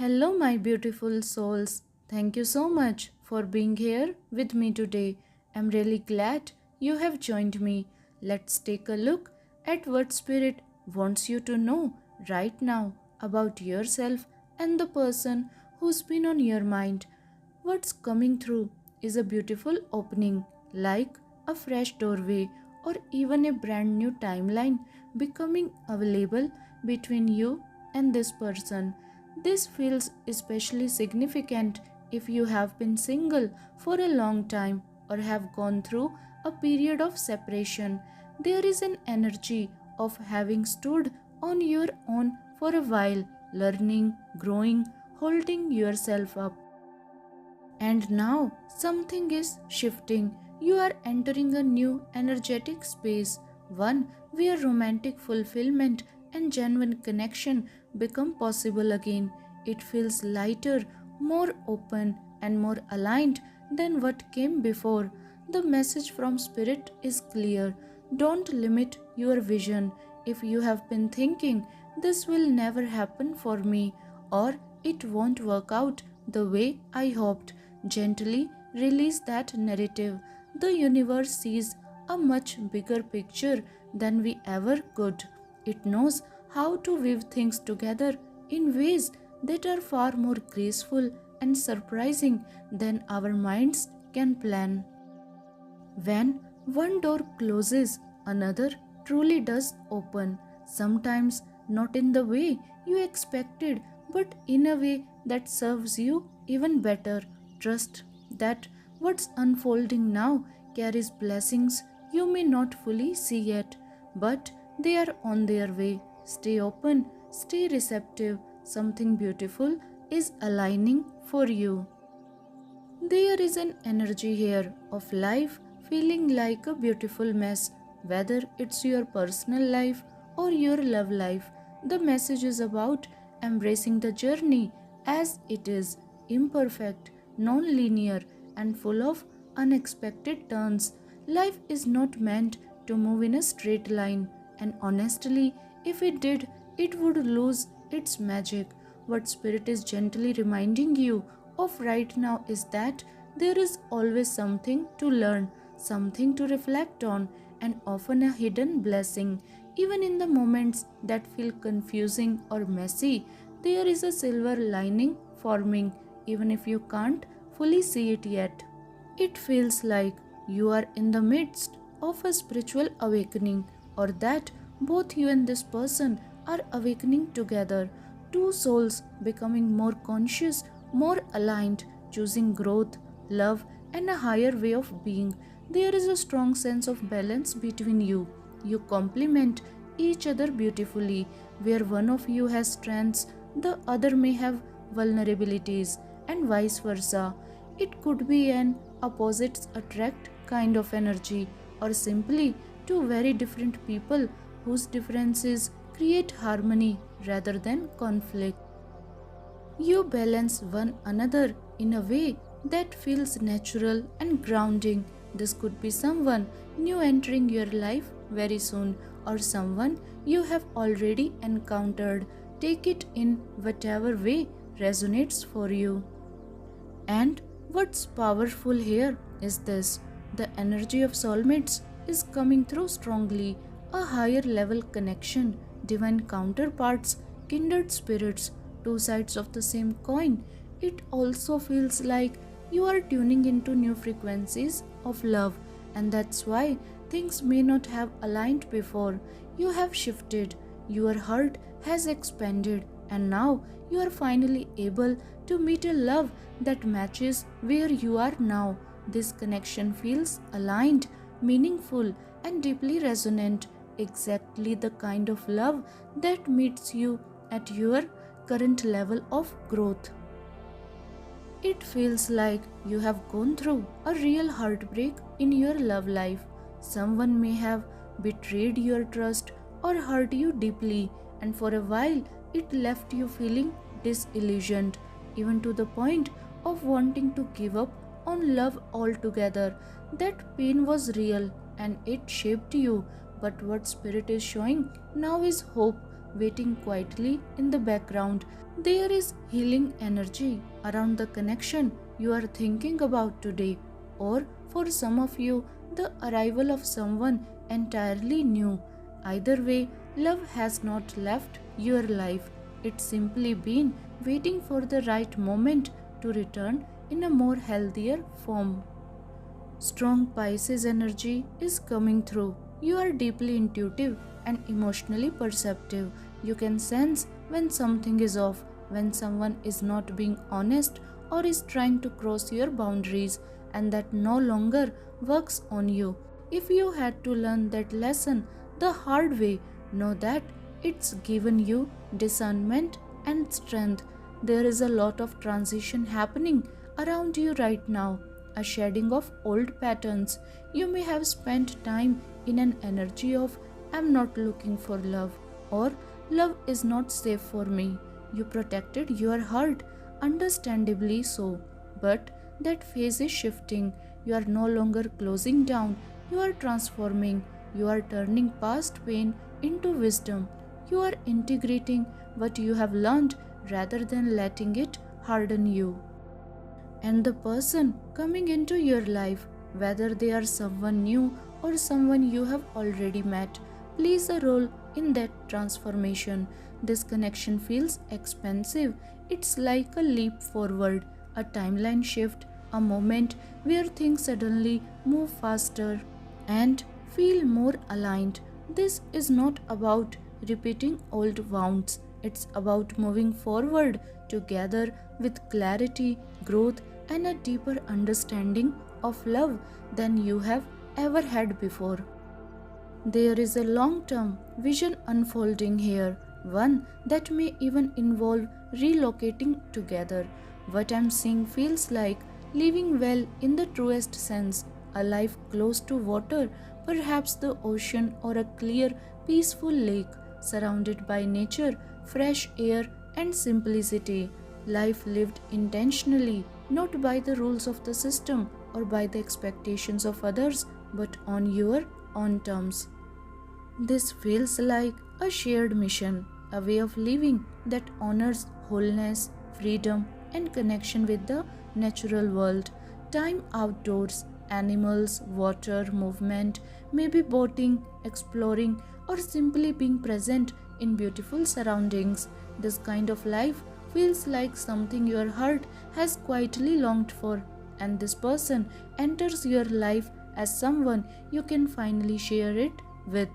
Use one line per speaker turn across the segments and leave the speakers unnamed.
Hello, my beautiful souls. Thank you so much for being here with me today. I'm really glad you have joined me. Let's take a look at what Spirit wants you to know right now about yourself and the person who's been on your mind. What's coming through is a beautiful opening, like a fresh doorway or even a brand new timeline becoming available between you and this person. This feels especially significant if you have been single for a long time or have gone through a period of separation. There is an energy of having stood on your own for a while, learning, growing, holding yourself up. And now something is shifting. You are entering a new energetic space, one where romantic fulfillment and genuine connection become possible again. It feels lighter, more open, and more aligned than what came before. The message from Spirit is clear. Don't limit your vision. If you have been thinking, this will never happen for me, or it won't work out the way I hoped, gently release that narrative. The universe sees a much bigger picture than we ever could. It knows how to weave things together in ways that are far more graceful and surprising than our minds can plan. When one door closes, another truly does open. Sometimes not in the way you expected, but in a way that serves you even better. Trust that what's unfolding now carries blessings you may not fully see yet, but they are on their way. Stay open, stay receptive. Something beautiful is aligning for you. There is an energy here of life feeling like a beautiful mess, whether it's your personal life or your love life. The message is about embracing the journey as it is, imperfect, non linear, and full of unexpected turns. Life is not meant to move in a straight line, and honestly, if it did, it would lose its magic. What Spirit is gently reminding you of right now is that there is always something to learn, something to reflect on, and often a hidden blessing. Even in the moments that feel confusing or messy, there is a silver lining forming, even if you can't fully see it yet. It feels like you are in the midst of a spiritual awakening, or that both you and this person are awakening together. Two souls becoming more conscious, more aligned, choosing growth, love, and a higher way of being. There is a strong sense of balance between you. You complement each other beautifully. Where one of you has strengths, the other may have vulnerabilities, and vice versa. It could be an opposites attract kind of energy, or simply two very different people whose differences create harmony rather than conflict. You balance one another in a way that feels natural and grounding. This could be someone new entering your life very soon, or someone you have already encountered. Take it in whatever way resonates for you. And what's powerful here is this: the energy of soulmates is coming through strongly, a higher level connection, divine counterparts, kindred spirits, two sides of the same coin. It also feels like you are tuning into new frequencies of love, and that's why things may not have aligned before. You have shifted, your heart has expanded, and now you are finally able to meet a love that matches where you are now. This connection feels aligned, meaningful, and deeply resonant, exactly the kind of love that meets you at your current level of growth. It feels like you have gone through a real heartbreak in your love life. Someone may have betrayed your trust or hurt you deeply, and for a while it left you feeling disillusioned, even to the point of wanting to give up on love altogether. That pain was real and it shaped you, but what Spirit is showing now is hope, waiting quietly in the background. There is healing energy around the connection you are thinking about today, or for some of you, the arrival of someone entirely new. Either way, love has not left your life. It's simply been waiting for the right moment to return in a more healthier form. Strong Pisces energy is coming through. You are deeply intuitive and emotionally perceptive. You can sense when something is off, when someone is not being honest or is trying to cross your boundaries, and that no longer works on you. If you had to learn that lesson the hard way, know that it's given you discernment and strength. There is a lot of transition happening around you right now, a shedding of old patterns. You may have spent time in an energy of I'm not looking for love or love is not safe for me. You protected your heart, understandably so. But that phase is shifting. You are no longer closing down, you are transforming. You are turning past pain into wisdom. You are integrating what you have learned rather than letting it harden you. And the person coming into your life, whether they are someone new or someone you have already met, plays a role in that transformation. This connection feels expensive. It's like a leap forward, a timeline shift, a moment where things suddenly move faster and feel more aligned. This is not about repeating old wounds, it's about moving forward together with clarity, growth, and a deeper understanding of love than you have ever had before. There is a long term vision unfolding here, one that may even involve relocating together. What I'm seeing feels like living well in the truest sense, a life close to water, perhaps the ocean or a clear, peaceful lake, surrounded by nature, fresh air, and simplicity. Life lived intentionally, not by the rules of the system or by the expectations of others, but on your own terms. This feels like a shared mission, a way of living that honors wholeness, freedom, and connection with the natural world. Time outdoors, animals, water, movement, maybe boating, exploring, or simply being present in beautiful surroundings. This kind of life feels like something your heart has quietly longed for, and this person enters your life as someone you can finally share it with.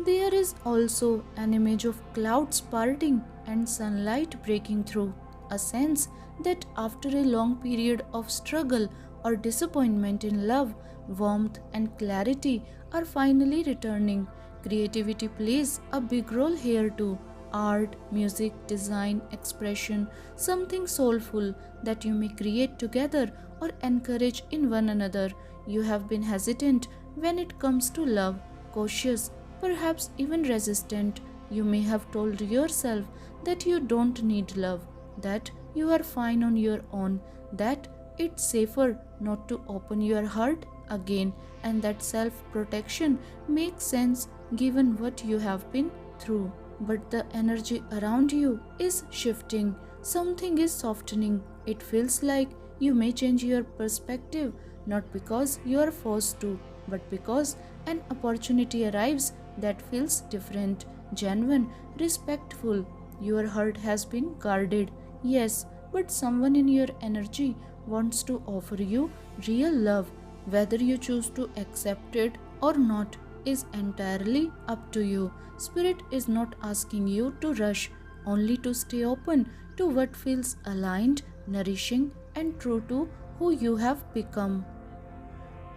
There is also an image of clouds parting and sunlight breaking through, a sense that after a long period of struggle or disappointment in love, warmth and clarity are finally returning. Creativity plays a big role here too. Art, music, design, expression, something soulful that you may create together or encourage in one another. You have been hesitant when it comes to love, cautious, perhaps even resistant. You may have told yourself that you don't need love, that you are fine on your own, that it's safer not to open your heart again, and that self protection makes sense given what you have been through. But the energy around you is shifting, something is softening. It feels like you may change your perspective, not because you are forced to, but because an opportunity arrives that feels different, genuine, respectful. Your heart has been guarded, yes, but someone in your energy wants to offer you real love. Whether you choose to accept it or not is entirely up to you. Spirit is not asking you to rush, only to stay open to what feels aligned, nourishing, and true to who you have become.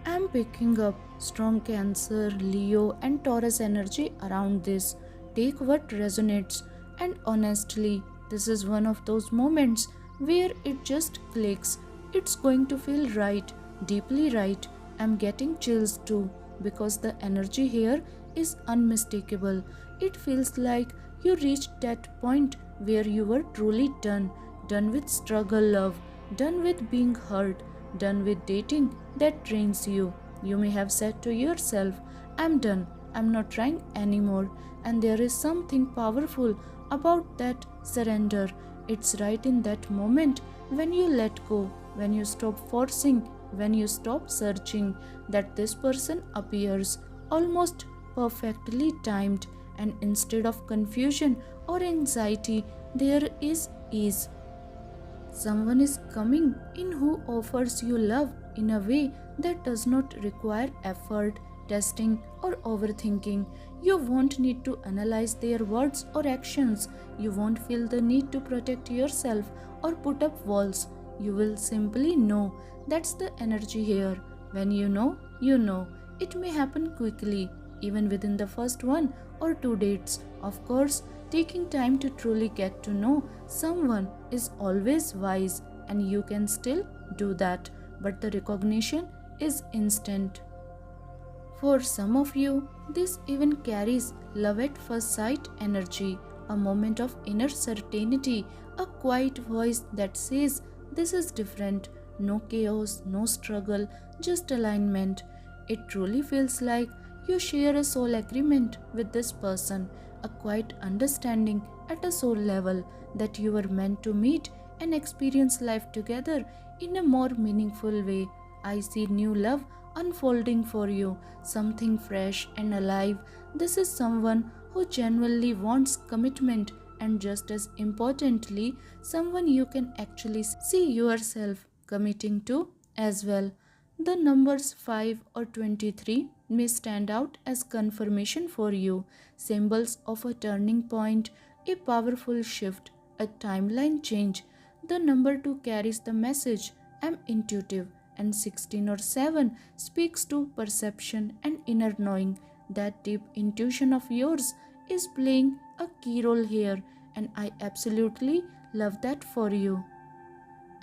I'm picking up strong Cancer, Leo, and Taurus energy around this. Take what resonates, and honestly, this is one of those moments where it just clicks. It's going to feel right, deeply right. I'm getting chills too because the energy here is unmistakable. It feels like you reached that point where you were truly done with struggle love, done with being hurt, done with dating that drains you. You may have said to yourself, I'm done, I'm not trying anymore. And there is something powerful about that surrender. It's right in that moment when you let go, when you stop forcing, when you stop searching, that this person appears almost perfectly timed, and instead of confusion or anxiety, there is ease. Someone is coming in who offers you love in a way that does not require effort, testing, or overthinking. You won't need to analyze their words or actions. You won't feel the need to protect yourself or put up walls. You will simply know. That's the energy here. When you know, you know. It may happen quickly, even within the first 1 or 2 dates. Of course, taking time to truly get to know someone is always wise, and you can still do that, but the recognition is instant. For some of you, this even carries love at first sight energy, a moment of inner certainty, a quiet voice that says, "This is different." No chaos, no struggle, just alignment. It truly feels like you share a soul agreement with this person, a quiet understanding at a soul level that you were meant to meet and experience life together in a more meaningful way. I see new love unfolding for you, something fresh and alive. This is someone who genuinely wants commitment, and just as importantly, someone you can actually see yourself committing to as well. The numbers 5 or 23 may stand out as confirmation for you, symbols of a turning point, a powerful shift, a timeline change. The number 2 carries the message, "I'm intuitive," and 16 or 7 speaks to perception and inner knowing. That deep intuition of yours is playing a key role here, and I absolutely love that for you.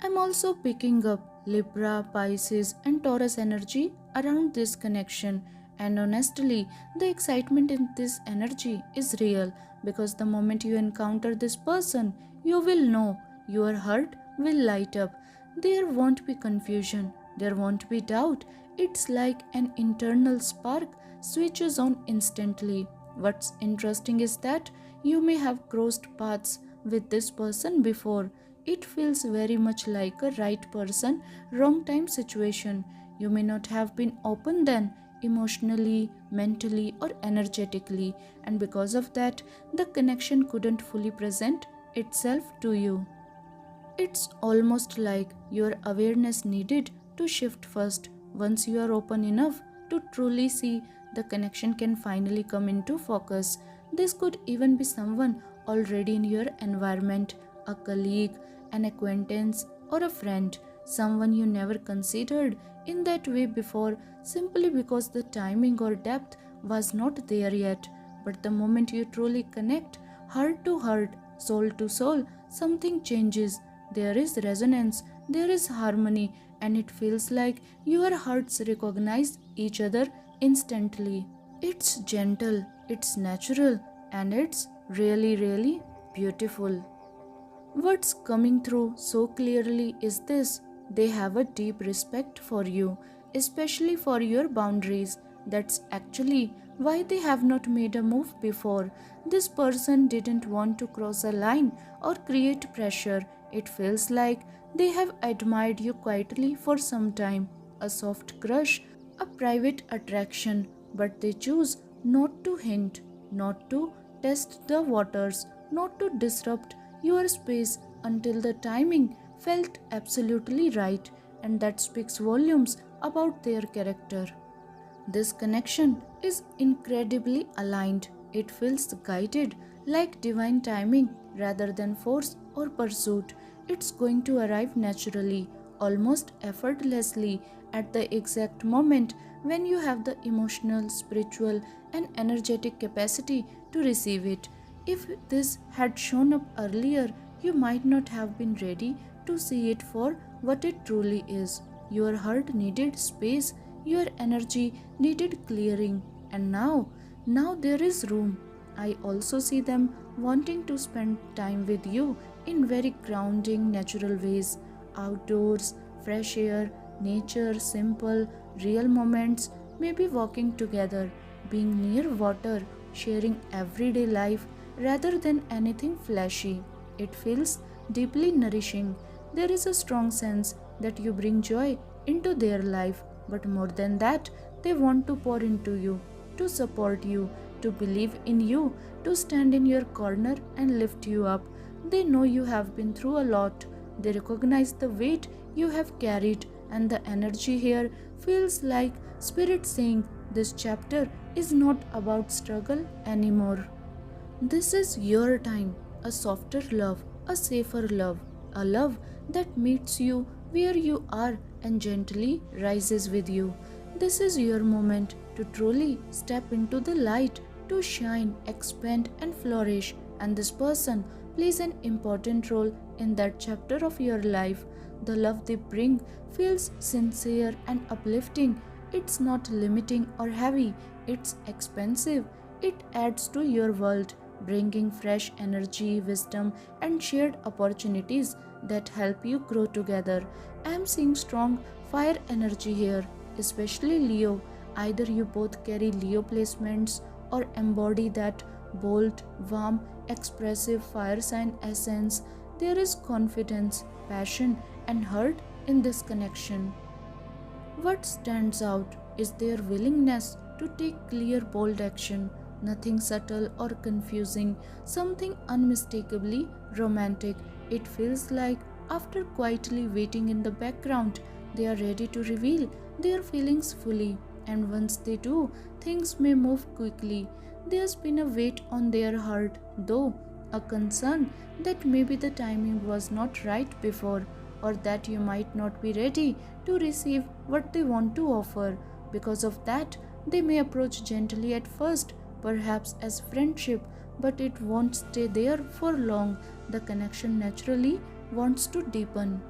I'm also picking up Libra, Pisces, and Taurus energy around this connection. And honestly, the excitement in this energy is real, because the moment you encounter this person, you will know, your heart will light up. There won't be confusion, there won't be doubt. It's like an internal spark switches on instantly. What's interesting is that you may have crossed paths with this person before. It feels very much like a right person, wrong time situation. You may not have been open then, emotionally, mentally, or energetically, and because of that, the connection couldn't fully present itself to you. It's almost like your awareness needed to shift first. Once you are open enough to truly see, the connection can finally come into focus. This could even be someone already in your environment, a colleague, an acquaintance, or a friend, someone you never considered in that way before, simply because the timing or depth was not there yet. But the moment you truly connect, heart to heart, soul to soul, something changes. There is resonance, there is harmony, and it feels like your hearts recognize each other instantly. It's gentle, it's natural, and it's really, really beautiful. What's coming through so clearly is this: they have a deep respect for you, especially for your boundaries. That's actually why they have not made a move before. This person didn't want to cross a line or create pressure. It feels like they have admired you quietly for some time, a soft crush, a private attraction, but they choose not to hint, not to test the waters, not to disrupt your space until the timing felt absolutely right, and that speaks volumes about their character. This connection is incredibly aligned. It feels guided, like divine timing rather than force or pursuit. It's going to arrive naturally, almost effortlessly, at the exact moment when you have the emotional, spiritual, and energetic capacity to receive it. If this had shown up earlier, you might not have been ready to see it for what it truly is. Your heart needed space, your energy needed clearing, and now there is room. I also see them wanting to spend time with you in very grounding, natural ways. Outdoors, fresh air, nature, simple, real moments, maybe walking together, being near water, sharing everyday life rather than anything flashy. It feels deeply nourishing. There is a strong sense that you bring joy into their life, but more than that, they want to pour into you, to support you, to believe in you, to stand in your corner and lift you up. They know you have been through a lot. They recognize the weight you have carried, and the energy here feels like Spirit saying, "This chapter is not about struggle anymore. This is your time, a softer love, a safer love, a love that meets you where you are and gently rises with you. This is your moment to truly step into the light, to shine, expand, and flourish. And this person plays an important role in that chapter of your life. The love they bring feels sincere and uplifting. It's not limiting or heavy, it's expansive. It adds to your world, bringing fresh energy, wisdom, and shared opportunities that help you grow together. I am seeing strong fire energy here, especially Leo. Either you both carry Leo placements or embody that bold, warm, expressive fire sign essence. There is confidence, passion, and heart in this connection. What stands out is their willingness to take clear, bold action, nothing subtle or confusing, something unmistakably romantic. It feels like, after quietly waiting in the background, they are ready to reveal their feelings fully. And once they do, things may move quickly. There's been a weight on their heart, though, a concern that maybe the timing was not right before, or that you might not be ready to receive what they want to offer. Because of that, they may approach gently at first, perhaps as friendship, but it won't stay there for long. The connection naturally wants to deepen.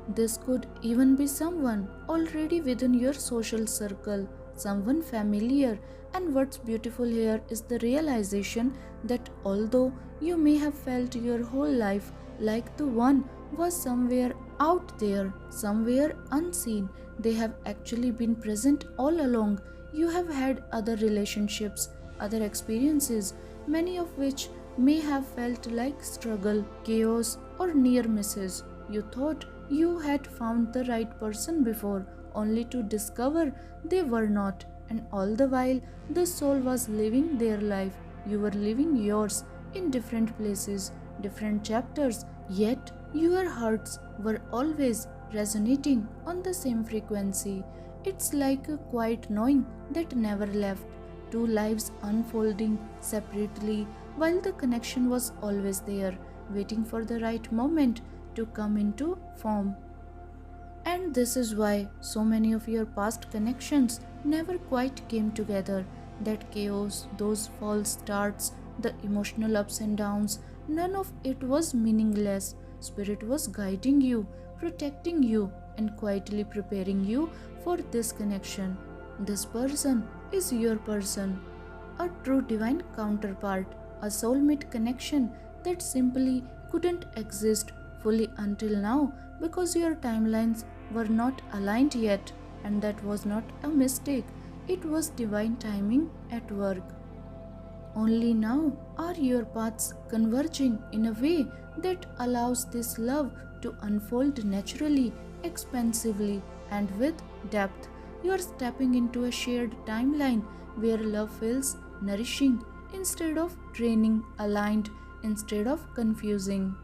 This could even be someone already within your social circle, someone familiar. And what's beautiful here is the realization that although you may have felt your whole life like the one was somewhere out there, somewhere unseen, they have actually been present all along. You have had other relationships, other experiences, many of which may have felt like struggle, chaos, or near misses. You thought you had found the right person before, only to discover they were not. And all the while, the soul was living their life. You were living yours in different places, different chapters, yet your hearts were always resonating on the same frequency. It's like a quiet knowing that never left. Two lives unfolding separately while the connection was always there, waiting for the right moment to come into form. And this is why so many of your past connections never quite came together. That chaos, those false starts, the emotional ups and downs, none of it was meaningless. Spirit was guiding you, protecting you, and quietly preparing you for this connection. This person is your person, a true divine counterpart, a soulmate connection that simply couldn't exist fully until now because your timelines were not aligned yet, and that was not a mistake. It was divine timing at work. Only now are your paths converging in a way that allows this love to unfold naturally, expansively, and with depth. You are stepping into a shared timeline where love feels nourishing instead of draining, aligned instead of confusing.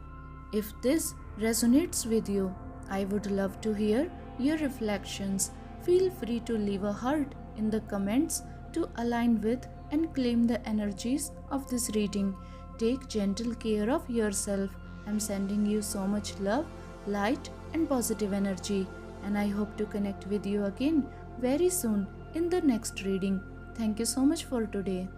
If this resonates with you, I would love to hear your reflections. Feel free to leave a heart in the comments to align with and claim the energies of this reading. Take gentle care of yourself. I'm sending you so much love, light, and positive energy, and I hope to connect with you again very soon in the next reading. Thank you so much for today.